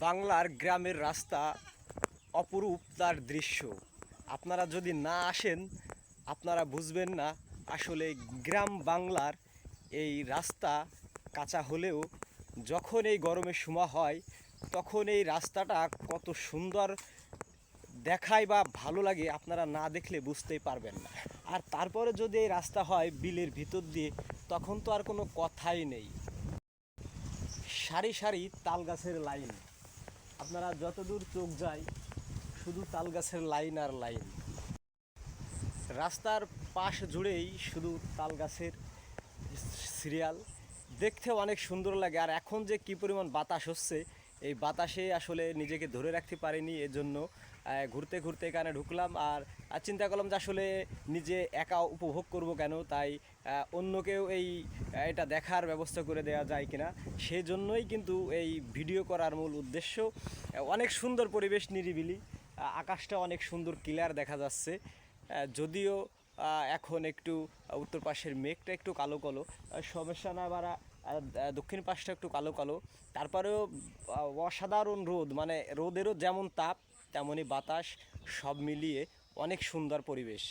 বাংলার গ্রামের রাস্তা অপরূপ তার দৃশ্য। আপনারা যদি না আসেন আপনারা বুঝবেন না আসলে গ্রাম বাংলার এই রাস্তা কাঁচা হলেও যখন এই গরমের সময় হয় তখন এই রাস্তাটা কত সুন্দর দেখায় বা ভালো লাগে আপনারা না দেখলে বুঝতেই পারবেন না। আর তারপরে যদি এই রাস্তা হয় বিলের ভিতর দিয়ে তখন তো আর কোনো কথাই নেই। সারি সারি তাল গাছের লাইন, আপনারা যতদূর চোখ যায় শুধু তাল গাছের লাইন আর লাইন। রাস্তার পাশ জুড়েই শুধু তাল গাছের সিরিয়াল, দেখতে অনেক সুন্দর লাগে। আর এখন যে কী পরিমাণ বাতাস হচ্ছে, এই বাতাসে আসলে নিজেকে ধরে রাখতে পারিনি, এজন্য ঘুরতে ঘুরতে এখানে ঢুকলাম। আর চিন্তা করলাম যে আসলে নিজে একা উপভোগ করব কেন, তাই অন্যকেও এটা দেখার ব্যবস্থা করে দেওয়া যায় কিনা, সেই জন্যই কিন্তু এই ভিডিও করার মূল উদ্দেশ্য। অনেক সুন্দর পরিবেশ, নিরিবিলি, আকাশটা অনেক সুন্দর ক্লিয়ার দেখা যাচ্ছে। যদিও এখন একটু উত্তর পাশের মেঘটা একটু কালো কালো, সমস্যা না, বারা দক্ষিণ পাশটা একটু কালো কালো, তারপরেও অসাধারণ রোদ, মানে রোদেরও যেমন তাপ তেমনই বাতাস, সব মিলিয়ে অনেক সুন্দর পরিবেশ।